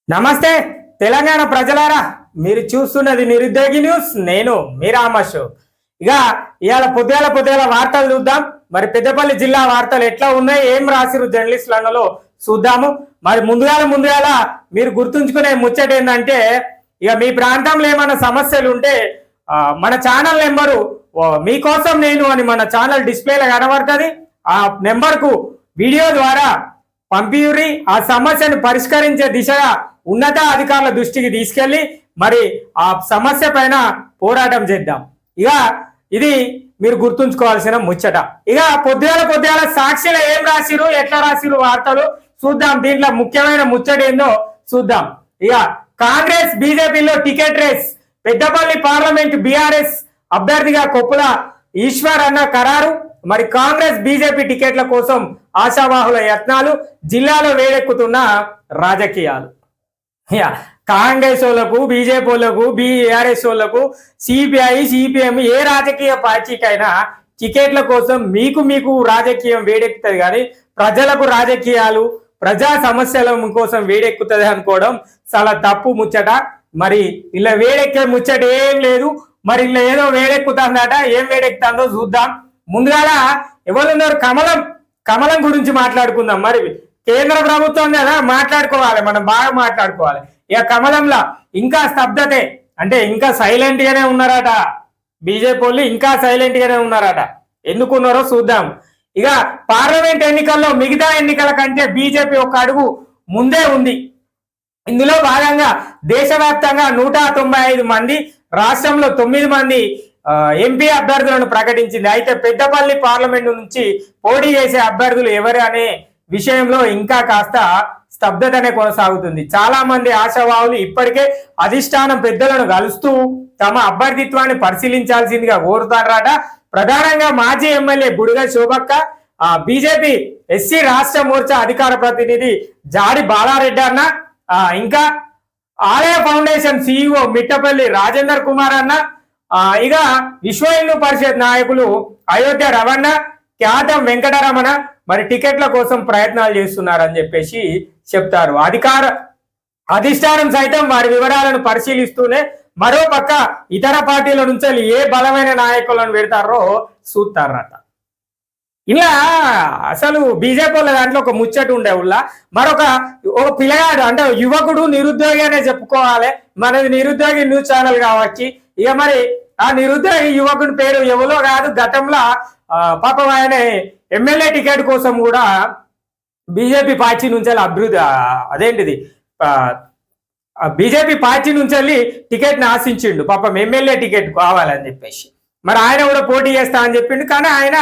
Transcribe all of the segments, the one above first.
నమస్తే తెలంగాణ ప్రజలారా, మీరు చూస్తున్నది నిరుద్యోగి న్యూస్. నేను మీ రామశోక్. ఇక ఇవాళ పొద్దుగాల వార్తలు చూద్దాం. మరి పెద్దపల్లి జిల్లా వార్తలు ఎట్లా ఉన్నాయి, ఏం రాసిరు జర్నలిస్టులలో చూద్దాము. మరి ముందుగాల మీరు గుర్తుంచుకునే ముచ్చట ఏంటంటే, ఇక మీ ప్రాంతంలో ఏమైనా సమస్యలు ఉంటే మన ఛానల్ నెంబరు మీకోసం నేను అని మన ఛానల్ డిస్ప్లేలో కనబడుతుంది. ఆ నెంబర్కు వీడియో ద్వారా పంపియురి. ఆ సమస్యను పరిష్కరించే దిశగా ఉన్నత అధికారుల దృష్టికి తీసుకెళ్లి మరి ఆ సమస్య పైన పోరాటం చేద్దాం. ఇక ఇది మీరు గుర్తుంచుకోవాల్సిన ముచ్చట. ఇక పొద్దుగాల సాక్షిలో ఏం రాసిరు, ఎట్లా రాసిరు వార్తలు చూద్దాం. దీంట్లో ముఖ్యమైన ముచ్చట ఏందో చూద్దాం. ఇక కాంగ్రెస్ బీజేపీలో ticket race, Peddapalli parliament BRS అభ్యర్థిగా కొప్పుల ఈశ్వర్ అన్న ఖరారు. మరి కాంగ్రెస్ బీజేపీ టికెట్ల కోసం ఆశావాహుల యత్నాలు, జిల్లాలో వేడెక్కుతున్న రాజకీయాలు. కాంగ్రెస్ వాళ్ళకు, బీజేపీ వాళ్ళకు, బీఆర్ఎస్ వాళ్ళకు, సిపిఐ సిపిఎం ఏ రాజకీయ పార్టీకైనా టికెట్ల కోసం మీకు రాజకీయం వేడెక్కుతుంది, కానీ ప్రజలకు రాజకీయాలు, ప్రజా సమస్యల కోసం వేడెక్కుతుంది అనుకోవడం చాలా తప్పు ముచ్చట. మరి ఇలా వేడెక్కే ముచ్చట ఏం లేదు. మరి ఇలా ఏదో వేడెక్కుతుందట, ఏం వేడెక్కుతుందో చూద్దాం. ముందుగాల ఎవరున్నారు, కమలం గురించి మాట్లాడుకుందాం. మరి కేంద్ర ప్రభుత్వం కదా, మాట్లాడుకోవాలి, మనం బాగా మాట్లాడుకోవాలి. ఇక కమలంలా ఇంకా స్తబ్దతే, అంటే ఇంకా సైలెంట్ గానే ఉన్నారట బీజేపీ వాళ్ళు, ఇంకా సైలెంట్ గానే ఉన్నారట. ఎందుకున్నారో చూద్దాం. ఇక పార్లమెంట్ ఎన్నికల్లో మిగతా ఎన్నికల కంటే బీజేపీ ఒక అడుగు ముందే ఉంది. ఇందులో భాగంగా దేశవ్యాప్తంగా 195 మంది, రాష్ట్రంలో 9 మంది ఎంపీ అభ్యర్థులను ప్రకటించింది. అయితే పెద్దపల్లి పార్లమెంటు నుంచి పోటీ చేసే అభ్యర్థులు ఎవరు అనే విషయంలో ఇంకా కాస్త స్తబ్దతనే కొనసాగుతుంది. చాలా మంది ఆశావాహులు ఇప్పటికే అధిష్టానం పెద్దలను కలుస్తూ తమ అభ్యర్థిత్వాన్ని పరిశీలించాల్సిందిగా కోరుతారట. ప్రధానంగా మాజీ ఎమ్మెల్యే బుడిగ శోభక్క, బీజేపీ ఎస్సీ రాష్ట్ర మోర్చా అధికార ప్రతినిధి జాడి బాలారెడ్డి అన్న, ఇంకా ఆలయ ఫౌండేషన్ సిఇఓ మిట్టపల్లి రాజేందర్ కుమార్ అన్న, ఇక విశ్వ హిందూ పరిషత్ నాయకులు అయోధ్య రవణ, ఖ్యాతం వెంకటరమణ మరి టికెట్ల కోసం ప్రయత్నాలు చేస్తున్నారని చెప్పేసి చెప్తారు. అధిష్టానం సైతం వారి వివరాలను పరిశీలిస్తూనే మరో పక్క ఇతర పార్టీల నుంచి ఏ బలమైన నాయకులను పెడతారో చూస్తారట. ఇలా అసలు బీజేపీ వాళ్ళ దాంట్లో ఒక ముచ్చట ఉండే ఉల్లా, మరొక పిల్లగాడు అంటే యువకుడు నిరుద్యోగి అనే చెప్పుకోవాలి. మనది నిరుద్యోగి న్యూస్ ఛానల్ కావచ్చు. ఇక మరి ఆ నిరుద్యోగి యువకుడి పేరు ఎవరో కాదు, గతంలో పాపం ఆయన ఎమ్మెల్యే టికెట్ కోసం కూడా బీజేపీ పార్టీ నుంచి అదేంటిది బీజేపీ పార్టీ నుంచి వెళ్ళి టికెట్ని ఆశించిండు. పాపం ఎమ్మెల్యే టికెట్ కావాలని చెప్పేసి మరి ఆయన కూడా పోటీ చేస్తా అని చెప్పిండు. కానీ ఆయన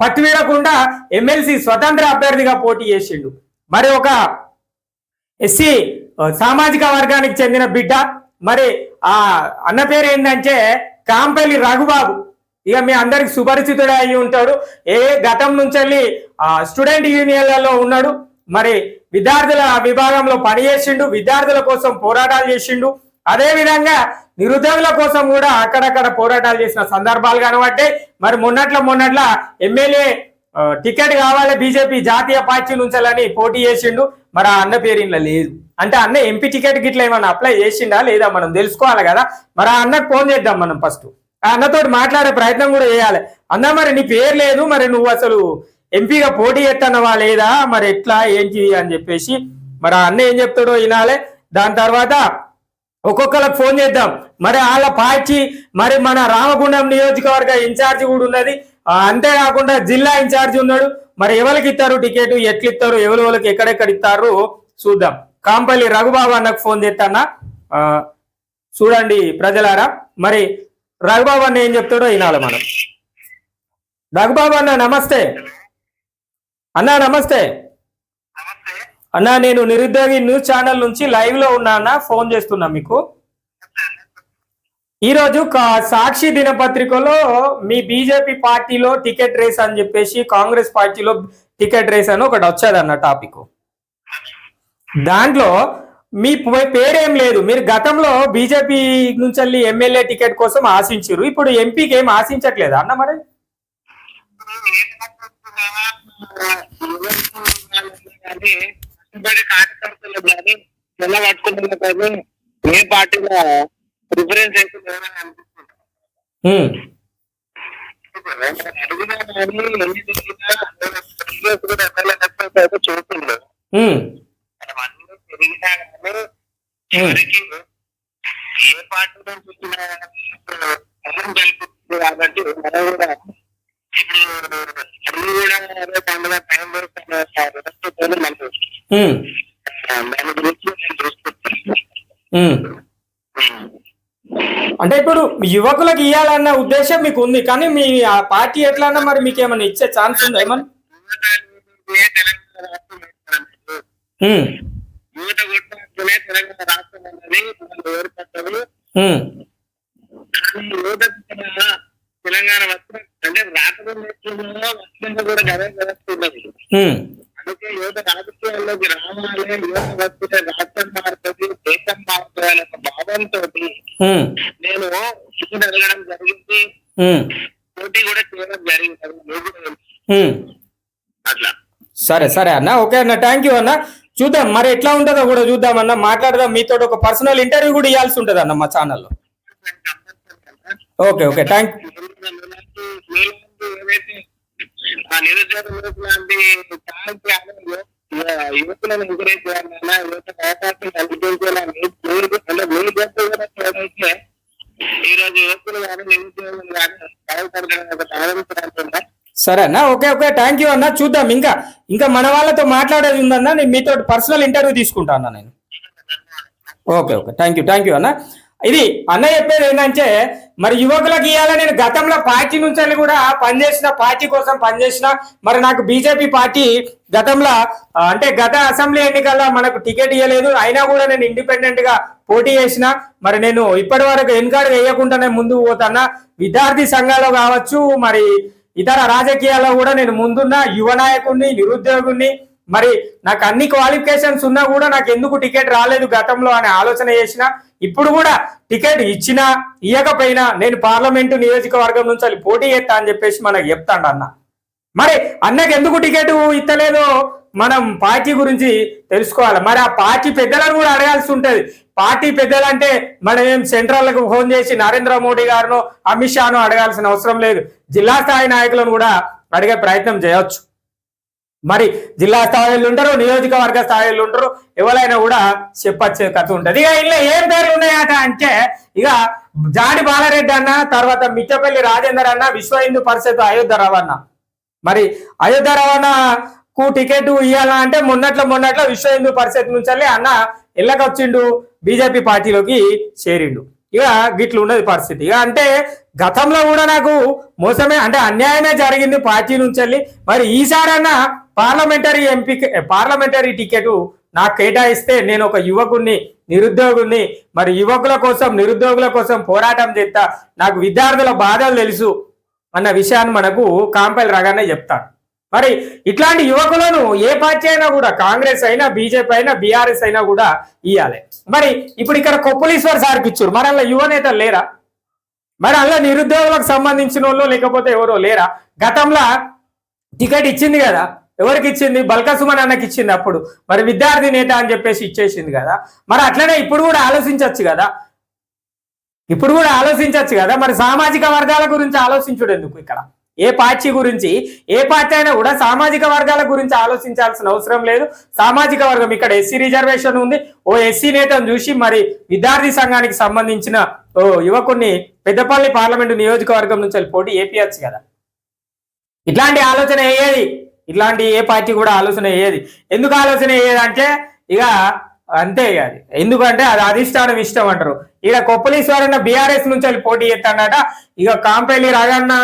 పట్టు వీడకుండా ఎమ్మెల్సీ స్వతంత్ర అభ్యర్థిగా పోటీ చేసిండు. మరి ఒక ఎస్సీ సామాజిక వర్గానికి చెందిన బిడ్డ, మరి ఆ అన్న పేరు ఏంటంటే కాంపల్లి రఘుబాబు. ఇక మీ అందరికి సుపరిచితుడే అయి ఉంటాడు. గతం నుంచి వెళ్ళి స్టూడెంట్ యూనియన్లలో ఉన్నాడు. మరి విద్యార్థుల విభాగంలో పనిచేసిండు, విద్యార్థుల కోసం పోరాటాలు చేసిండు. అదే విధంగా నిరుద్యోగుల కోసం కూడా అక్కడక్కడ పోరాటాలు చేసిన సందర్భాలు కనబట్టే. మరి మొన్నట్ల ఎమ్మెల్యే టికెట్ కావాలి బీజేపీ జాతీయ పార్టీ నుంచాలని పోటీ చేసిండు. మరి ఆ అన్న పేరు ఇంట్లో లేదు. అంటే అన్న ఎంపీ టికెట్ గిట్లా ఏమన్నా అప్లై చేసిండా లేదా మనం తెలుసుకోవాలి కదా. మరి ఆ అన్నకు ఫోన్ చేద్దాం మనం. ఫస్ట్ ఆ అన్నతోటి మాట్లాడే ప్రయత్నం కూడా చేయాలి. అన్న మరి నీ పేరు లేదు, మరి నువ్వు అసలు ఎంపీగా పోటీ చేస్తున్నావా లేదా, మరి ఎట్లా ఏంటి అని చెప్పేసి మరి ఆ అన్న ఏం చెప్తాడో వినాలి. దాని తర్వాత ఒక్కొక్కరికి ఫోన్ చేద్దాం. మరి వాళ్ళ పార్టీ, మరి మన రామగుండం నియోజకవర్గ ఇన్ఛార్జి కూడా ఉన్నది, అంతేకాకుండా జిల్లా ఇన్ఛార్జి ఉన్నాడు. మరి ఎవరికి ఇస్తారు టికెట్, ఎట్లు ఇస్తారు, ఎవరికి ఎక్కడెక్కడ ఇస్తారు చూద్దాం. కాంపల్లి రఘుబాబు అన్నకు ఫోన్ చేస్తానా చూడండి ప్రజలారా. మరి రఘుబాబు అన్న ఏం చెప్తాడో వినాలి మనం. రఘుబాబు అన్న నమస్తే. అన్నా నమస్తే. అన్నా నేను నిరుద్యోగి న్యూస్ ఛానల్ నుంచి లైవ్ లో ఉన్నా అన్న, ఫోన్ చేస్తున్నా మీకు. ఈరోజు సాక్షి దినపత్రికలో మీ బీజేపీ పార్టీలో టికెట్ రేస్ అని చెప్పేసి, కాంగ్రెస్ పార్టీలో టికెట్ రేస్ అని ఒకటి వచ్చేది అన్న టాపిక్. దాంట్లో మీ పేరేం లేదు. మీరు గతంలో బీజేపీ నుంచి వెళ్ళి ఎమ్మెల్యే టికెట్ కోసం ఆశించారు, ఇప్పుడు ఎంపీకి ఏం ఆశించట్లేదా అన్న? మరి కార్యకర్తలు కానీ జెండా పట్టుకుంటున్న ఏ పార్టీలో ప్రిఫరెన్స్ అయితే లేదని అనిపిస్తుంది. అడుగుదా కానీ ఎన్ని తిరిగినా కూడా ఎమ్మెల్యే అయితే చూస్తుండే మనం అన్ని తిరిగినా కానీ చివరికి ఏ పార్టీలో చూసినా కలుపుతుంది. కాబట్టి మనం కూడా ఇప్పుడు అన్ని కూడా పండుగ టైం దొరుకుతున్న దాని గురించి నేను చూసుకుంటాను. అంటే ఇప్పుడు యువకులకు ఇవ్వాలన్న ఉద్దేశం మీకు ఉంది, కానీ మీ ఆ పార్టీ ఎట్లన్నా మరి మీకు ఏమన్నా ఇచ్చే ఛాన్స్ ఉందా ఏమన్నా? యువత కొట్టినట్టునే తెలంగాణ రాష్ట్రం అనేది ఏర్పడ్డది. తెలంగాణ వస్త్రం అంటే రాష్ట్రం వస్త్రంలో కూడా గదే వ్యవస్థ ఉన్నది. అందుకే యువత రాజకీయాల్లోకి రావాలి, యువత వస్తే రాష్ట్రం మారుతుంది, దేశం మారుతుంది అనే భావంతో నేను సీట్ అడగడం జరిగింది, పోటీ కూడా చేయడం జరిగింది. అట్లా సరే సరే అన్న, ఓకే అన్న, థ్యాంక్ యూ అన్న. చూద్దాం మరి ఎట్లా ఉంటుందో కూడా చూద్దాం అన్న, మాట్లాడదాం. మీతో ఒక పర్సనల్ ఇంటర్వ్యూ కూడా ఇవ్వాల్సి ఉంటుంది అన్న మా ఛానల్లో. ఓకే ఓకే థ్యాంక్ యువకులను ఎంకరేజ్ చేయాలన్నా, యువతకు అవకాశం కల్పించాలైతే ఈ రోజు యువకులు కానీ నిరుద్యోగులు కానీ బాగుపడుతున్న. సరే అన్న, ఓకే ఓకే థ్యాంక్ యూ అన్న. చూద్దాం ఇంకా ఇంకా మన వాళ్ళతో మాట్లాడేది ఉందన్న, నేను మీతో పర్సనల్ ఇంటర్వ్యూ తీసుకుంటా అన్న నేను. ఓకే ఓకే థ్యాంక్ యూ అన్న. ఇది అన్న చెప్పేది ఏంటంటే మరి యువకులకు ఇవ్వాల, నేను గతంలో పార్టీ నుంచి కూడా పనిచేసిన, పార్టీ కోసం పనిచేసిన. మరి నాకు బీజేపీ పార్టీ గతంలో అంటే గత అసెంబ్లీ ఎన్నికల్లో మనకు టికెట్ ఇవ్వలేదు, అయినా కూడా నేను ఇండిపెండెంట్ గా పోటీ చేసిన. మరి నేను ఇప్పటి వరకు వెనుకాడు వేయకుండానే ముందుకు పోతానా. విద్యార్థి సంఘాలు కావచ్చు, మరి ఇతర రాజకీయాల్లో కూడా నేను ముందున్న యువ నాయకుడిని, నిరుద్యోగుని. మరి నాకు అన్ని క్వాలిఫికేషన్స్ ఉన్నా కూడా నాకు ఎందుకు టికెట్ రాలేదు గతంలో అనే ఆలోచన చేసిన. ఇప్పుడు కూడా టికెట్ ఇచ్చినా ఇవ్వకపోయినా నేను పార్లమెంటు నియోజకవర్గం నుంచి పోటీ చేస్తా అని చెప్పేసి మనకు చెప్తాడు అన్న. మరి అన్నకి ఎందుకు టికెట్ ఇస్తలేదో మనం పార్టీ గురించి తెలుసుకోవాలి. మరి ఆ పార్టీ పెద్దలను కూడా అడగాల్సి ఉంటుంది. పార్టీ పెద్దలంటే మనం ఏం సెంట్రల్కు ఫోన్ చేసి నరేంద్ర మోడీ గారినో అమిత్ షానో అడగాల్సిన అవసరం లేదు. జిల్లా స్థాయి నాయకులను కూడా అడిగే ప్రయత్నం చేయవచ్చు. మరి జిల్లా స్థాయిలో ఉంటారు, నియోజకవర్గ స్థాయిలో ఉంటారు, ఎవరైనా కూడా చెప్పచ్చే కథ ఉంటుంది. ఇక ఇంట్లో ఏం పేర్లు ఉన్నాయట అంటే ఇక జాడి బాలారెడ్డి అన్న, తర్వాత మిట్టపల్లి రాజేందర్ అన్న, విశ్వ హిందూ పరిషత్ అయోధ్య రవణ. మరి అయోధ్య రవణకు టికెట్ ఇవ్వాలా అంటే మొన్నట్లో విశ్వ హిందూ పరిషత్ నుంచి అన్న ఎల్లకొచ్చిండు, బీజేపీ పార్టీలోకి చేరిండు. ఇక గిట్లు ఉన్నది పరిస్థితి. ఇక అంటే గతంలో కూడా నాకు మోసమే అంటే అన్యాయమే జరిగింది పార్టీ నుంచి. మరి ఈసారన్నా పార్లమెంటరీ టికెట్ నాకు కేటాయిస్తే నేను ఒక యువకుడిని, నిరుద్యోగుని, మరి యువకుల కోసం, నిరుద్యోగుల కోసం పోరాటం చేస్తా, నాకు విద్యార్థుల బాధలు తెలుసు అన్న విషయాన్ని మనకు కాంపల్లి రాగానే చెప్తాను. మరి ఇట్లాంటి యువకులను ఏ పార్టీ అయినా కూడా, కాంగ్రెస్ అయినా, బీజేపీ అయినా, బీఆర్ఎస్ అయినా కూడా ఇవ్వాలి. మరి ఇప్పుడు ఇక్కడ కొప్పులీశ్వర్ సార్కి ఇచ్చారు, మరి అలా యువనేతలు లేరా? మరి అలా నిరుద్యోగులకు సంబంధించిన వాళ్ళు లేకపోతే ఎవరో లేరా? గతంలో టికెట్ ఇచ్చింది కదా, ఎవరికి ఇచ్చింది? బల్కా సుమన్ అన్నకి ఇచ్చింది. అప్పుడు మరి విద్యార్థి నేత అని చెప్పేసి ఇచ్చేసింది కదా. మరి అట్లనే ఇప్పుడు కూడా ఆలోచించవచ్చు కదా. మరి సామాజిక వర్గాల గురించి ఆలోచించుడు ఎందుకు? ఇక్కడ ఏ పార్టీ గురించి, ఏ పార్టీ అయినా కూడా సామాజిక వర్గాల గురించి ఆలోచించాల్సిన అవసరం లేదు. సామాజిక వర్గం ఇక్కడ ఎస్సీ రిజర్వేషన్ ఉంది, ఓ ఎస్సీ నేతను చూసి మరి విద్యార్థి సంఘానికి సంబంధించిన ఓ యువకుడిని పెద్దపల్లి పార్లమెంటు నియోజకవర్గం నుంచి పోటీ ఏపీయచ్చు కదా. ఇట్లాంటి ఆలోచన అయ్యేది, ఇట్లాంటి ఏ పార్టీ కూడా ఆలోచన అయ్యేది. ఎందుకు ఆలోచన అయ్యేది అంటే ఇక అంతే కాదు, ఎందుకంటే అది అధిష్టానం ఇష్టం అంటారు. ఇక కొప్పలీశ్వరన్న బీఆర్ఎస్ నుంచి పోటీ చేస్తాడట. ఇక కాంపల్లి రాజన్న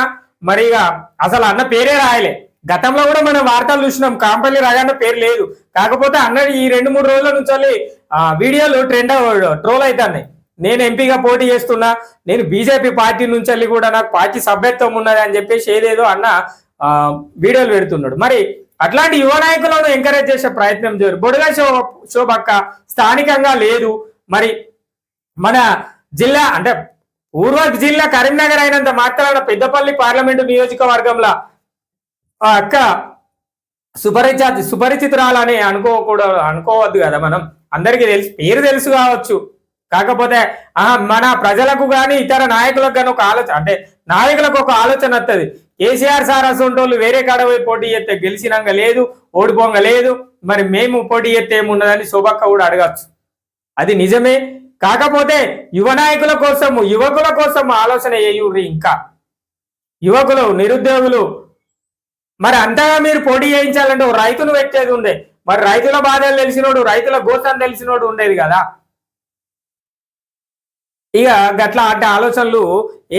మరి ఇక అసలు అన్న పేరే రాయలే. గతంలో కూడా మనం వార్తలు చూసినాం, కాంపల్లి రాజన్న పేరు లేదు. కాకపోతే అన్న ఈ 2-3 రోజుల నుంచి వీడియోలు ట్రోల్ అవుతున్నాయి. నేను ఎంపీగా పోటీ చేస్తున్నా, నేను బీజేపీ పార్టీ నుంచి కూడా నాకు పార్టీ సభ్యత్వం ఉన్నది అని చెప్పేసి ఏదేదో అన్న వీడియోలు పెడుతున్నాడు. మరి అట్లాంటి యువ నాయకులను ఎంకరేజ్ చేసే ప్రయత్నం చేయరు. బొడుగా శోభక్క స్థానికంగా లేదు. మరి మన జిల్లా అంటే పూర్వ జిల్లా కరీంనగర్ అయినంత మాత్రాన పెద్దపల్లి పార్లమెంటు నియోజకవర్గంలో అక్క సుపరిచితురాలని అనుకోవద్దు కదా మనం. అందరికీ తెలుసు, పేరు తెలుసు కావచ్చు. కాకపోతే మన ప్రజలకు కానీ ఇతర నాయకులకు కానీ ఒక ఆలోచన, అంటే నాయకులకు ఒక ఆలోచన వస్తుంది. కేసీఆర్ సార్ అసొంటోళ్ళు వేరే కాడ పోయి పోటీ చేస్తే గెలిచినాక లేదు, ఓడిపోంగ లేదు, మరి మేము పోటీ చేస్తే ఏమున్నదని శోభక్క కూడా అడగచ్చు. అది నిజమే. కాకపోతే యువ నాయకుల కోసము, యువకుల కోసం ఆలోచన చేయుర్రి. ఇంకా యువకులు, నిరుద్యోగులు, మరి అంతగా మీరు పోటీ చేయించాలంటే రైతును పెట్టేది ఉండే. మరి రైతుల బాధలు తెలిసినోడు, రైతుల గోసాన్ని తెలిసినోడు ఉండేది కదా. ఇక గట్లా అంటే ఆలోచనలు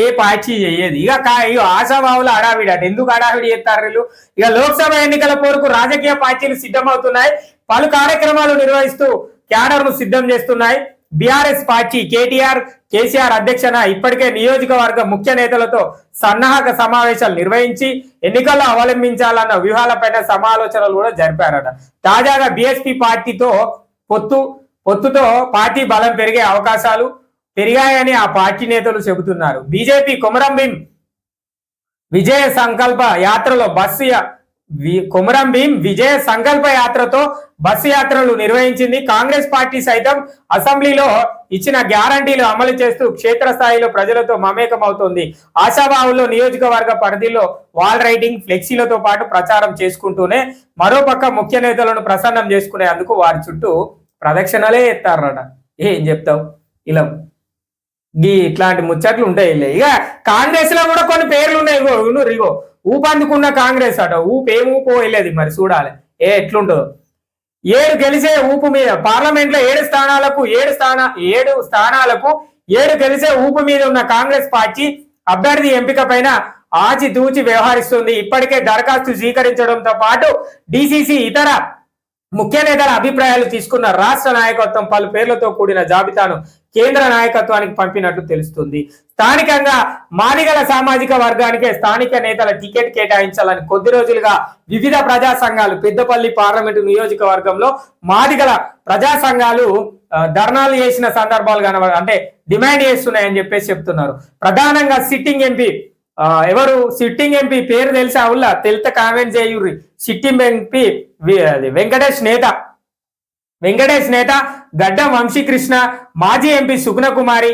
ఏ పార్టీ చెయ్యేది. ఇక ఆశాభావులు హడావిడి అంటే ఎందుకు హడావిడి చేస్తారు వీళ్ళు? ఇక లోక్సభ ఎన్నికల పోరుకు రాజకీయ పార్టీలు సిద్ధమవుతున్నాయి. పలు కార్యక్రమాలు నిర్వహిస్తూ క్యాడర్ను సిద్ధం చేస్తున్నాయి. బీఆర్ఎస్ పార్టీ కేసీఆర్ అధ్యక్షన ఇప్పటికే నియోజకవర్గ ముఖ్య నేతలతో సన్నాహక సమావేశాలు నిర్వహించి ఎన్నికల్లో అవలంబించాలన్న వ్యూహాలపైన సమాలోచనలు కూడా జరిపారట. తాజాగా బీఎస్పీ పార్టీతో పొత్తుతో పార్టీ బలం పెరిగే అవకాశాలు పెరిగాయని ఆ పార్టీ నేతలు చెబుతున్నారు. బీజేపీ కొమరంభీం విజయ సంకల్ప యాత్రలో విజయ సంకల్ప యాత్రతో బస్సు యాత్రలు నిర్వహించింది. కాంగ్రెస్ పార్టీ సైతం అసెంబ్లీలో ఇచ్చిన గ్యారంటీలు అమలు చేస్తూ క్షేత్రస్థాయిలో ప్రజలతో మమేకం అవుతోంది. ఆశాభావుల్లో నియోజకవర్గ పరిధిలో వాల్ రైటింగ్, ఫ్లెక్సీలతో పాటు ప్రచారం చేసుకుంటూనే మరోపక్క ముఖ్య నేతలను ప్రసన్నం చేసుకునేందుకు వారి చుట్టూ ప్రదక్షిణలే ఎత్తారట. ఏం చెప్తావు? ఇలా ఇట్లాంటి ముచ్చట్లు ఉంటాయి. ఇక కాంగ్రెస్ లో కూడా కొన్ని పేర్లు ఉన్నాయి. ఇగో ఊపందుకున్న కాంగ్రెస్ అట. ఏం ఊపు వెళ్ళేది మరి చూడాలి ఎట్లుంటుందో. 7 గెలిచే ఊపు మీద పార్లమెంట్ లో 7 స్థానాలకు 7 గెలిచే ఊపు మీద ఉన్న కాంగ్రెస్ పార్టీ అభ్యర్థి ఎంపిక పైన ఆచితూచి వ్యవహరిస్తుంది. ఇప్పటికే దరఖాస్తు స్వీకరించడంతో పాటు డిసిసి ఇతర ముఖ్య నేతల అభిప్రాయాలు తీసుకున్న రాష్ట్ర నాయకత్వం పలు పేర్లతో కూడిన జాబితాను కేంద్ర నాయకత్వానికి పంపినట్లు తెలుస్తుంది. స్థానికంగా మాదిగల సామాజిక వర్గానికే స్థానిక నేతల టికెట్ కేటాయించాలని కొద్ది రోజులుగా వివిధ ప్రజా సంఘాలు పెద్దపల్లి పార్లమెంటు నియోజకవర్గంలో మాదిగల ప్రజా సంఘాలు ధర్నాలు చేసిన సందర్భాలు కనబడ, అంటే డిమాండ్ చేస్తున్నాయని చెప్పేసి చెప్తున్నారు. ప్రధానంగా సిట్టింగ్ ఎంపీ పేరు తెలిసే అవుల్లా తెలితే కామెంట్ చేయుర్రి. సిట్టింగ్ ఎంపీ వెంకటేష్ నేత గడ్డం వంశీకృష్ణ, మాజీ ఎంపీ సుగుణకుమారి,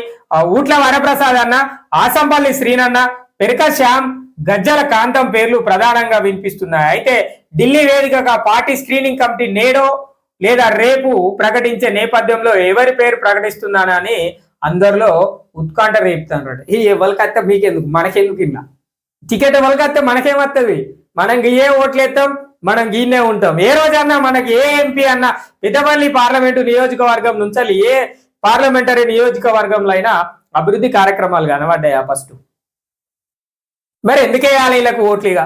ఊట్ల వరప్రసాద్ అన్న, ఆసంపల్లి శ్రీనన్న, పెరక శ్యామ్, గజ్జల కాంతం పేర్లు ప్రధానంగా వినిపిస్తున్నాయి. అయితే ఢిల్లీ వేదికగా పార్టీ స్క్రీనింగ్ కమిటీ నేడో లేదా రేపు ప్రకటించే నేపథ్యంలో ఎవరి పేరు ప్రకటిస్తున్నానని అందరిలో ఉత్కంఠ రేపుతానట. ఇది ఎవరికత్తే మీకెందుకు, మనకెందుకు? ఇలా టికెట్ ఎవరికత్తే మనకేమత్తది? మనం ఏ ఓట్లు ఎత్తాం, మనం గీనే ఉంటాం. ఏ రోజన్నా మనకి ఏ ఎంపీ అన్నా పెద్దపల్లి పార్లమెంటు నియోజకవర్గం నుంచి ఏ పార్లమెంటరీ నియోజకవర్గంలో అయినా అభివృద్ధి కార్యక్రమాలు కనబడ్డాయా? ఫస్ట్ మరి ఎందుకేయాలి వీళ్ళకు ఓట్లుగా?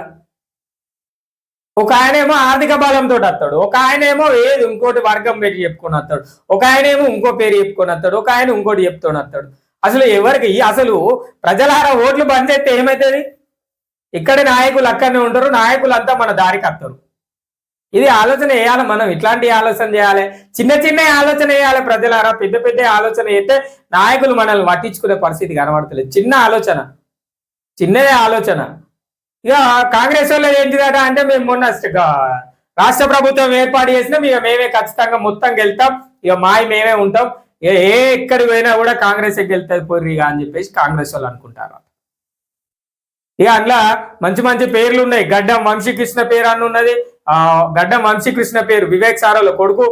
ఒక ఆయనేమో ఆర్థిక బలంతో వస్తాడు, ఒక ఆయనేమో ఏది ఇంకోటి వర్గం పెట్టి చెప్పుకొని వస్తాడు, ఒక ఆయనేమో ఇంకో పేరు చెప్పుకొని వస్తాడు, ఒక ఆయన ఇంకోటి చెప్తూనే వస్తాడు. అసలు ఎవరికి అసలు ప్రజలారా ఓట్లు బంద్ చేస్తే ఏమవుతుంది? ఇక్కడ నాయకులు అక్కడనే ఉంటారు, నాయకులంతా మన దారికి వస్తారు. ఇది ఆలోచన వేయాలి మనం. ఇట్లాంటి ఆలోచన చేయాలి, చిన్న ఆలోచన వేయాలి ప్రజలారా. పెద్ద ఆలోచన అయితే నాయకులు మనల్ని పట్టించుకునే పరిస్థితి కనబడతలేదు. చిన్నదే ఆలోచన. ఇక కాంగ్రెస్ వాళ్ళు ఏంటిదట అంటే మేము మొన్న రాష్ట్ర ప్రభుత్వం ఏర్పాటు చేసినాం, ఇక మేమే ఖచ్చితంగా మొత్తం గెలుతాం, ఇక మేమే ఉంటాం, ఎక్కడికి పోయినా కూడా కాంగ్రెస్ గెలుతుంది పొర్రిగా అని చెప్పేసి కాంగ్రెస్ వాళ్ళు అనుకుంటారు. ఇక అందులో మంచి పేర్లు ఉన్నాయి. గడ్డం వంశీకృష్ణ పేరు అని ఉన్నది. గడ్డం వంశీకృష్ణ పేరు వివేక్ సారాల కొడుకు.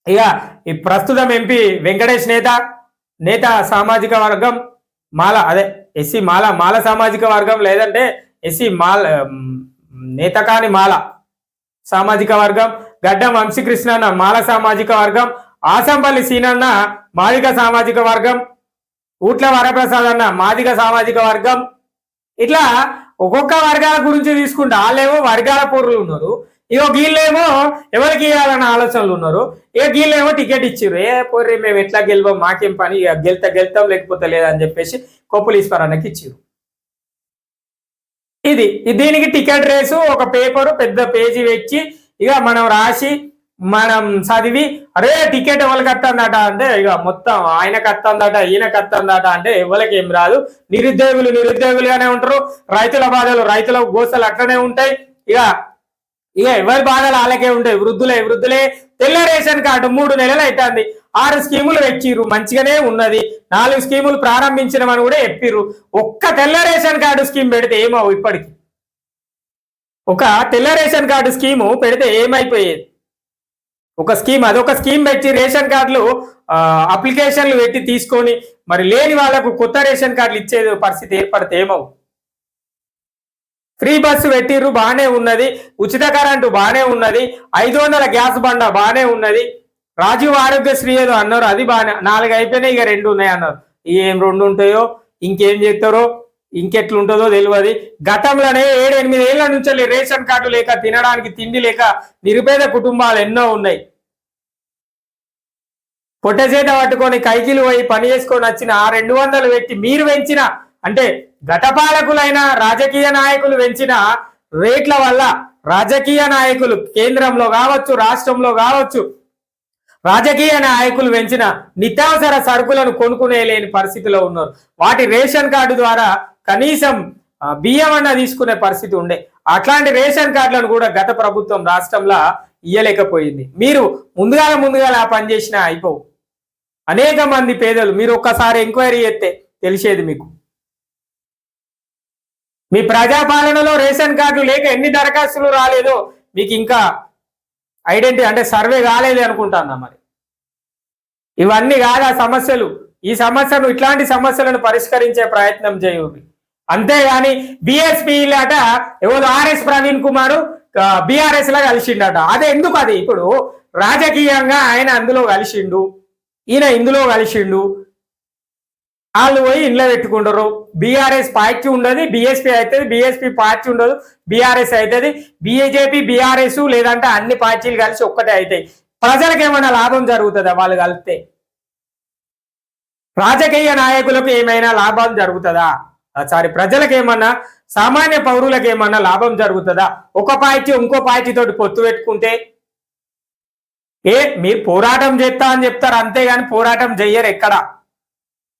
ఇక ఈ ప్రస్తుతం ఎంపీ వెంకటేష్ నేత సామాజిక వర్గం మాల, అదే ఎస్సీ మాల సామాజిక వర్గం, లేదంటే ఎస్సీ నేత కాని మాల సామాజిక వర్గం. గడ్డం వంశీకృష్ణ మాల సామాజిక వర్గం, ఆసంపల్లి సీనన్న మాదిగ సామాజిక వర్గం, ఊట్ల వరప్రసాద్ అన్న మాదిగ సామాజిక వర్గం. ఇట్లా ఒక్కొక్క వర్గాల గురించి తీసుకుంటే వాళ్ళేమో వర్గాల పూర్వులు ఉన్నారు, ఇక వీళ్ళేమో ఎవరికి ఇవ్వాలన్న ఆలోచనలు ఉన్నారు, ఇక వీళ్ళేమో టికెట్ ఇచ్చారు. పోర్రి మేము ఎట్లా గెలవం, మాకేం పని, ఇక గెలుతాం లేకపోతే లేదని చెప్పేసి కొప్పులు ఈశ్వరానికి ఇచ్చారు. దీనికి టికెట్ రేసు ఒక పేపరు పెద్ద పేజీ వచ్చి ఇక మనం రాసి మనం చదివి అరే టికెట్ ఎవరికి వస్తుందట అంటే ఇక మొత్తం ఆయనకు వస్తుందట ఈయనకు వస్తుందట అంటే ఎవరికి ఏం రాదు. నిరుద్యోగులుగానే ఉంటారు, రైతుల బాధలు రైతుల గోసలు అట్లనే ఉంటాయి. ఇక ఎవరి బాధలు వాళ్ళకే ఉంటాయి. వృద్ధులే తెల్ల రేషన్ కార్డు 3 నెలలు అవుతుంది. 6 స్కీములు పెట్టిర్రు, మంచిగానే ఉన్నది. 4 స్కీములు ప్రారంభించినమని కూడా చెప్పిర్రు. ఒక్క తెల్ల రేషన్ కార్డు స్కీమ్ పెడితే ఏమవు? ఇప్పటికి ఒక తెల్ల రేషన్ కార్డు స్కీము పెడితే ఏమైపోయేది? ఒక స్కీమ్, అదొక స్కీమ్ పెట్టి రేషన్ కార్డులు అప్లికేషన్లు పెట్టి తీసుకొని మరి లేని వాళ్ళకు కొత్త రేషన్ కార్డులు ఇచ్చే పరిస్థితి ఏర్పడితే ఏమవు? ఫ్రీ బస్సు పెట్టిర్రు, బాగానే ఉన్నది. ఉచిత కరెంటు బాగానే ఉన్నది. 500 గ్యాస్ బండ బాగానే ఉన్నది. రాజీవ్ ఆరోగ్యశ్రీ ఏదో అన్నారు, అది బాగానే. 4 అయిపోయినాయి, ఇక 2 ఉన్నాయి అన్నారు. ఏం 2 ఉంటాయో, ఇంకేం చేస్తారో, ఇంకెట్లుంటుందో తెలియదు. గతంలోనే 7-8 ఏళ్ల నుంచి రేషన్ కార్డు లేక, తినడానికి తిండి లేక నిరుపేద కుటుంబాలు ఎన్నో ఉన్నాయి. పొట్ట చేత పట్టుకొని కైకిలు పోయి పని చేసుకొని వచ్చిన 200 పెట్టి మీరు పెంచిన, అంటే గత పాలకులైన రాజకీయ నాయకులు పెంచిన రేట్ల వల్ల రాజకీయ నాయకులు కేంద్రంలో కావచ్చు, రాష్ట్రంలో కావచ్చు, రాజకీయ నాయకులు పెంచిన నిత్యావసర సరుకులను కొనుక్కునే లేని పరిస్థితిలో ఉన్నారు. వాటి రేషన్ కార్డు ద్వారా కనీసం బియ్యం అన్న తీసుకునే పరిస్థితి ఉండే. అట్లాంటి రేషన్ కార్డులను కూడా గత ప్రభుత్వం రాష్ట్రంలో ఇయ్యలేకపోయింది. మీరు ముందుగా ఆ పని చేసినా అయిపోవు. అనేక మంది పేదలు, మీరు ఒక్కసారి ఎంక్వైరీ చేస్తే తెలిసేది మీకు. మీ ప్రజాపాలనలో రేషన్ కార్డు లేక ఎన్ని దరఖాస్తులు రాలేదో మీకు ఇంకా ఐడెంటిటీ, అంటే సర్వే కాలేదు అనుకుంటున్నా. మరి ఇవన్నీ కాదా సమస్యలు? ఈ సమస్యను, ఇట్లాంటి సమస్యలను పరిష్కరించే ప్రయత్నం చేయండి. అంతేగాని బిఎస్పీ అట ఎవరు ఆర్ఎస్ ప్రవీణ్ కుమార్ బీఆర్ఎస్ లా కలిసిండట. అదే ఎందుకు? అది ఇప్పుడు రాజకీయంగా ఆయన అందులో కలిసిండు, ఈయన ఇందులో కలిసిండు, వాళ్ళు పోయి ఇంట్లో పెట్టుకుంటారు. బీఆర్ఎస్ పార్టీ ఉండదు, బిఎస్పీ అవుతుంది, బిఎస్పీ పార్టీ ఉండదు, బీఆర్ఎస్ అవుతుంది, బీజేపీ బీఆర్ఎస్ లేదంటే అన్ని పార్టీలు కలిసి ఒక్కటే అవుతాయి. ప్రజలకు ఏమైనా లాభం జరుగుతుందా వాళ్ళు కలిస్తే? రాజకీయ నాయకులకు ఏమైనా లాభం జరుగుతుందా? సారీ, ప్రజలకు ఏమన్నా, సామాన్య పౌరులకు ఏమన్నా లాభం జరుగుతుందా? ఒక పార్టీ ఇంకో పార్టీ తోటి పొత్తు పెట్టుకుంటే మీరు పోరాటం చేస్తా అని చెప్తారు, అంతేగాని పోరాటం చెయ్యరు. ఎక్కడ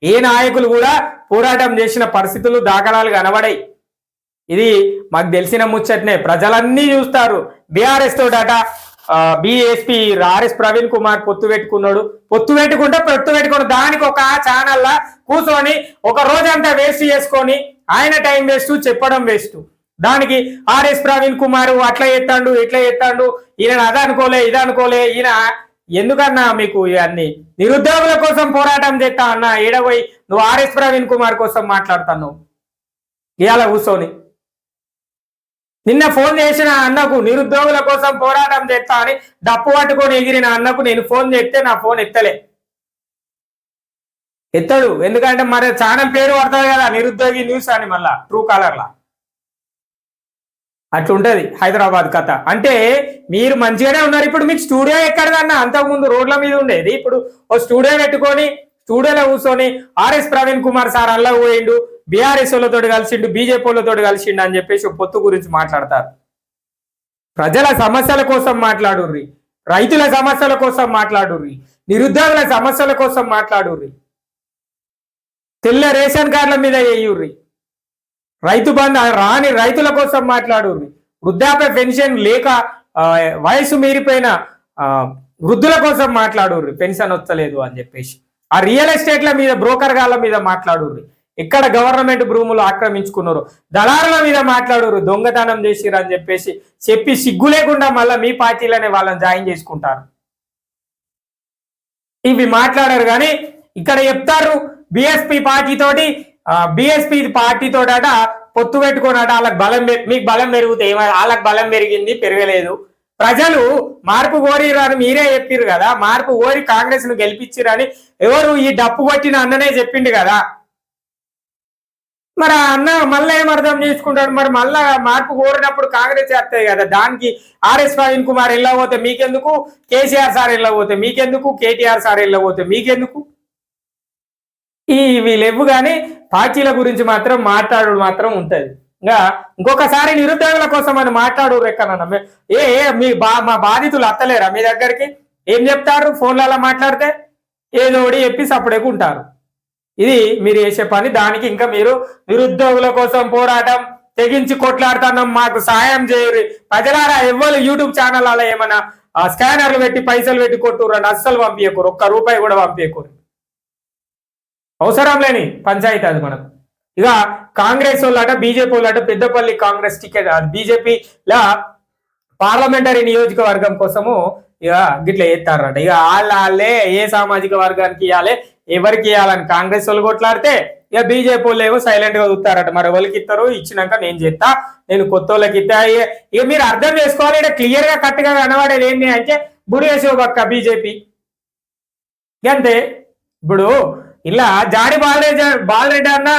ఏ నాయకులు కూడా పోరాటం చేసిన పరిస్థితులు, దాఖలాలు కనబడాయి. ఇది మాకు తెలిసిన ముచ్చటనే, ప్రజలన్నీ చూస్తారు. బీఆర్ఎస్ తోటట బిఎస్పీ ఆర్ఎస్ ప్రవీణ్ కుమార్ పొత్తు పెట్టుకున్నాడు. పొత్తు పెట్టుకుని దానికి ఒక ఛానల్లా కూర్చొని ఒక రోజంతా వేస్ట్ చేసుకొని ఆయన టైం వేస్ట్, చెప్పడం వేస్ట్. దానికి ఆర్ఎస్ ప్రవీణ్ కుమార్ అట్లా ఎత్తాడు, ఇట్లా ఎత్తాడు, ఈయన అది అనుకోలే, ఇది అనుకోలే. ఈయన ఎందుకన్నా మీకు ఇవన్నీ? నిరుద్యోగుల కోసం పోరాటం చేస్తా అన్నా ఏడవై నువ్వు ఆర్ఎస్ ప్రవీణ్ కుమార్ కోసం మాట్లాడుతున్నావు ఇవాళ కూర్చొని. నిన్న ఫోన్ చేసిన అన్నకు నిరుద్యోగుల కోసం పోరాటం చేస్తా అని డప్పు పట్టుకొని ఎగిరిన అన్నకు నేను ఫోన్ చేస్తే నా ఫోన్ ఎత్తాడు. ఎందుకంటే మరి ఛానల్ పేరు పడుతుంది కదా, నిరుద్యోగి న్యూస్ అని, మళ్ళా ట్రూ కాలర్లా. అట్లుంటది హైదరాబాద్ కథ. అంటే మీరు మంచిగానే ఉన్నారు. ఇప్పుడు మీకు స్టూడియో ఎక్కడదన్నా? అంతకుముందు రోడ్ల మీద ఉండేది. ఇప్పుడు ఓ స్టూడియో పెట్టుకొని స్టూడియోలో కూర్చొని ఆర్ఎస్ ప్రవీణ్ కుమార్ సార్ అల్లా పోయిండు, బీఆర్ఎస్ వాళ్ళతో కలిసిండు, బీజేపీ వాళ్ళతో కలిసిండు అని చెప్పేసి పొత్తు గురించి మాట్లాడతారు. ప్రజల సమస్యల కోసం మాట్లాడుర్రి, రైతుల సమస్యల కోసం మాట్లాడుర్రి, నిరుద్యోగుల సమస్యల కోసం మాట్లాడుర్రి, తెల్ల రేషన్ కార్డుల మీద వేయుర్రి, రైతు బంధు రాని రైతుల కోసం మాట్లాడుర్రి, వృద్ధాప్య పెన్షన్ లేక వయసు మీరిపోయిన వృద్ధుల కోసం మాట్లాడుర్రి, పెన్షన్ వచ్చలేదు అని చెప్పేసి. ఆ రియల్ ఎస్టేట్ల మీద, బ్రోకర్ గాళ్ళ మీద మాట్లాడుర్రి, ఎక్కడ గవర్నమెంట్ భూములు ఆక్రమించుకున్నారు దళారుల మీద మాట్లాడుర్రు, దొంగతనం చేసిర్రు అని చెప్పి సిగ్గు లేకుండా మళ్ళీ మీ పార్టీలోనే వాళ్ళని జాయిన్ చేసుకుంటారు. ఇవి మాట్లాడారు. కానీ ఇక్కడ చెప్తారు బిఎస్పీ పార్టీతోట పొత్తు పెట్టుకోనట వాళ్ళకి బలం, మీకు బలం పెరిగితే వాళ్ళకి బలం పెరిగింది, పెరగలేదు. ప్రజలు మార్పు కోరిరని మీరే చెప్పారు కదా, మార్పు కోరి కాంగ్రెస్ ను గెలిపించిరని ఎవరు ఈ డప్పు కొట్టిన అన్ననే చెప్పిండు కదా. మరి అన్న మళ్ళీ ఏం అర్థం చేసుకుంటాడు? మరి మళ్ళా మార్పు కోరినప్పుడు కాంగ్రెస్ చేస్తాయి కదా. దానికి ఆర్ఎస్ ప్రవీణ్ కుమార్ వెళ్ళకపోతే మీకెందుకు, కేసీఆర్ సార్ వెళ్ళకపోతే మీకెందుకు, కేటీఆర్ సార్ వెళ్ళకపోతే మీకెందుకు? ఇవి లేవు. కానీ పార్టీల గురించి మాత్రం మాట్లాడు మాత్రం ఉంటది. ఇంకా ఇంకొకసారి నిరుద్యోగుల కోసం అని మాట్లాడు ఎక్కడన్నా మా బాధితులు అత్తలేరా మీ దగ్గరికి? ఏం చెప్తారు? ఫోన్లలో మాట్లాడితే ఏదోడి చెప్పి సపరేట్గా ఉంటారు. ఇది మీరు చేసే పని. దానికి ఇంకా మీరు నిరుద్యోగుల కోసం పోరాటం తెగించి కొట్లాడుతున్నాం, మాకు సాయం చేయరు. ప్రజలారా ఎవ్వరు యూట్యూబ్ ఛానల్ అలా ఏమన్నా ఆ స్కానర్లు పెట్టి పైసలు పెట్టి కొట్టుర్రండి, అస్సలు పంపించకూరు, ఒక్క రూపాయి కూడా పంపించకూరు. అవసరం లేని పంచాయతీ అది మనకు. ఇక కాంగ్రెస్ వాళ్ళట బీజేపీ వాళ్ళట పెద్దపల్లి కాంగ్రెస్ టికెట్ బీజేపీలా పార్లమెంటరీ నియోజకవర్గం కోసము ఇక గిట్లా ఎత్తారట. ఇక వాళ్ళే ఏ సామాజిక వర్గానికి ఇవ్వాలి, ఎవరికి ఇవ్వాలని కాంగ్రెస్ వాళ్ళు కొట్లాడితే ఇక బీజేపీ వాళ్ళు ఏమో సైలెంట్ గా చూస్తారట. మరి వాళ్ళకి ఇస్తారు, ఇచ్చినాక నేను చేస్తా, నేను కొత్త వాళ్ళకి ఇస్తా. ఇక మీరు అర్థం చేసుకోవాలి, ఇక్కడ క్లియర్ గా కరెక్ట్ గా కనబడేది ఏంటి అంటే బుడియేశోబక్క బీజేపీ అంతే. ఇప్పుడు ఇలా జాడి బాలరెడ్డి అన్న,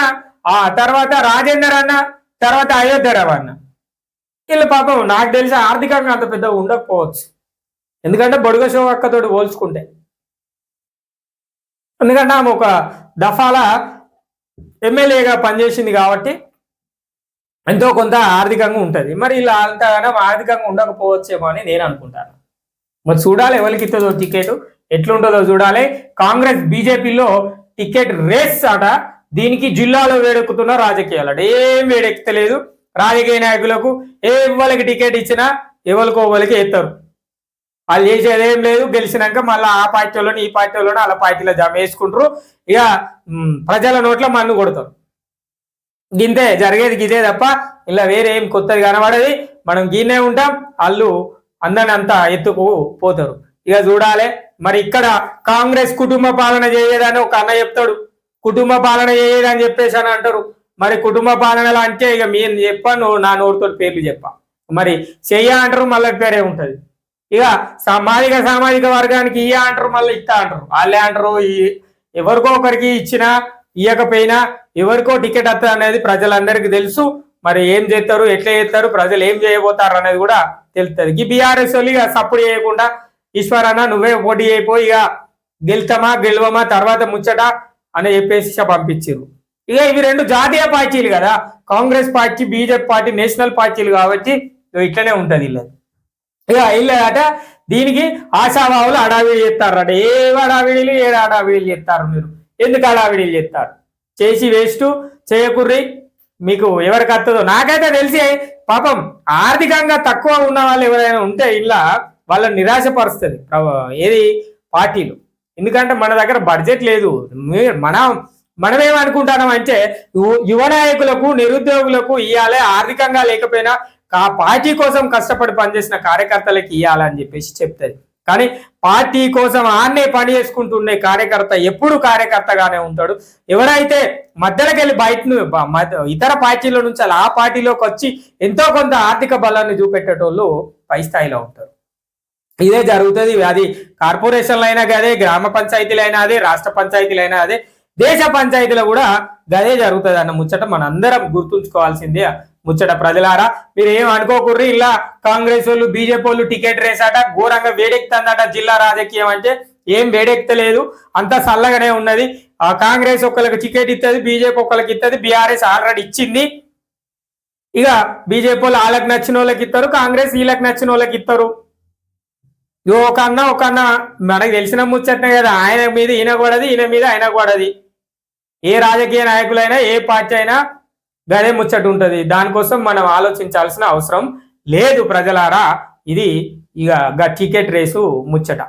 ఆ తర్వాత రాజేందర్ అన్న, తర్వాత అయోధ్యరావు అన్న, వీళ్ళు పాపం నాకు తెలిసి ఆర్థికంగా అంత పెద్దగా ఉండకపోవచ్చు. ఎందుకంటే బొడుగ శోభక్కతోటి పోల్చుకుంటే, ఎందుకంటే ఆమె ఒక దఫాల ఎమ్మెల్యేగా పనిచేసింది కాబట్టి ఎంతో కొంత ఆర్థికంగా ఉంటుంది. మరి ఇలా అంతగానో ఆర్థికంగా ఉండకపోవచ్చేమో అని నేను అనుకుంటాను. మరి చూడాలి ఎవరికి ఇస్తుందో టికెట్, ఎట్లుంటుందో చూడాలి. కాంగ్రెస్ బీజేపీలో టికెట్ రేస్ అట. దీనికి జిల్లాలో వేడెక్కుతున్న రాజకీయాలు అట. ఏం వేడెక్కలేదు. రాజకీయ నాయకులకు ఎవరికి టికెట్ ఇచ్చినా ఎవరికో వాళ్ళకి ఎత్తారు. వాళ్ళు చేసేది ఏం లేదు. గెలిచినాక మళ్ళీ ఆ పార్టీలోని ఈ పార్టీలోనే వాళ్ళ పార్టీలో జమ వేసుకుంటారు. ఇక ప్రజల నోట్ల మన్ను కొడతారు. గింతే జరిగేది గిదే తప్ప ఇలా వేరే ఏం కొత్తది కనబడేది. మనం గిన్నే ఉంటాం, వాళ్ళు అందరిని అంతా ఎత్తుకు పోతారు. ఇక చూడాలి. మరి ఇక్కడ కాంగ్రెస్ కుటుంబ పాలన చేయదని ఒక అన్న చెప్తాడు. కుటుంబ పాలన చేయదని చెప్పేసి అని అంటారు. మరి కుటుంబ పాలనలు అంటే ఇక మీరు చెప్పాను, నా నోటితో పేర్లు చెప్పా. మరి చెయ్య అంటారు, మళ్ళీ పేరే ఉంటది. ఇక సామాజిక వర్గానికి ఇయ్య అంటారు, మళ్ళీ ఇస్తా అంటారు. వాళ్ళే అంటారు ఎవరికో ఒకరికి ఇచ్చినా ఇయ్యకపోయినా ఎవరికో టికెట్ వస్తుంది అనేది ప్రజలందరికీ తెలుసు. మరి ఏం చేస్తారు, ఎట్లా చేస్తారు, ప్రజలు ఏం చేయబోతారు అనేది కూడా తెలుస్తుంది. ఈ బీఆర్ఎస్ వాళ్ళు ఇక సపోర్ట్ చేయకుండా ఈశ్వరన్న నువ్వే పోటీ అయిపోయి ఇక గెలుతామా గెలవమా తర్వాత ముచ్చట అని చెప్పేసి పంపించారు. ఇక ఇవి రెండు జాతీయ పార్టీలు కదా, Congress party BJP party national పార్టీలు కాబట్టి ఇట్లనే ఉంటది. ఇక ఇల్లట దీనికి ఆశావాహులు అడావిడి చేస్తారట. ఏ అడావిడిలు ఏడు అడావిడిలు చేస్తారు. మీరు ఎందుకు అడావిడిలు చేస్తారు? చేసి వేస్ట్ చేయకుర్రి. మీకు ఎవరికి వస్తుందో నాకైతే తెలిసి పాపం ఆర్థికంగా తక్కువ ఉన్న వాళ్ళు ఎవరైనా ఉంటే ఇలా వాళ్ళని నిరాశపరుస్తుంది ఏది పార్టీలు. ఎందుకంటే మన దగ్గర బడ్జెట్ లేదు. మనమేమనుకుంటున్నాం అంటే యువ నాయకులకు నిరుద్యోగులకు ఇవ్వాలి, ఆర్థికంగా లేకపోయినా ఆ పార్టీ కోసం కష్టపడి పనిచేసిన కార్యకర్తలకు ఇవ్వాలని చెప్పేసి చెప్తుంది. కానీ పార్టీ కోసం ఆన్నే పని చేసుకుంటుండే కార్యకర్త ఎప్పుడు కార్యకర్తగానే ఉంటాడు. ఎవరైతే మధ్యలోకి వెళ్ళి బయట ఇతర పార్టీల నుంచి ఆ పార్టీలోకి వచ్చి ఎంతో కొంత ఆర్థిక బలాన్ని చూపెట్టేటోళ్ళు పై స్థాయిలో ఉంటారు. ఇదే జరుగుతుంది. అది కార్పొరేషన్లు అయినా అదే, గ్రామ పంచాయతీలు అయినా అదే, రాష్ట్ర పంచాయతీలు అయినా అదే, దేశ పంచాయతీలో కూడా గదే జరుగుతుంది అన్న ముచ్చట మనందరం గుర్తుంచుకోవాల్సిందే. ముచ్చట ప్రజలారా మీరు ఏం అనుకోకుర్రి. ఇలా కాంగ్రెస్ వాళ్ళు బీజేపీ వాళ్ళు టికెట్ రేసాట ఘోరంగా వేడెక్కుతుందట. జిల్లా రాజకీయం అంటే ఏం వేడెక్కలేదు, అంతా చల్లగానే ఉన్నది. ఆ కాంగ్రెస్ ఒకళ్ళకి టికెట్ ఇస్తుంది, బీజేపీ ఒకళ్ళకి ఇస్తుంది. బీఆర్ఎస్ ఆల్రెడీ ఇచ్చింది. ఇక బీజేపీ వాళ్ళు వాళ్ళకి నచ్చిన వాళ్ళకి ఇస్తారు, కాంగ్రెస్ వీళ్ళకి నచ్చిన వాళ్ళకి ఇస్తారు. ఒక అన్న మనకు తెలిసిన ముచ్చటనే కదా, ఆయన మీద ఈయన కూడది, ఈయన మీద ఆయన కూడది. ఏ రాజకీయ నాయకులైనా ఏ పార్టీ అయినా గదే ముచ్చట ఉంటుంది. దానికోసం మనం ఆలోచించాల్సిన అవసరం లేదు ప్రజలారా. ఇది ఇక టికెట్ రేసు ముచ్చట.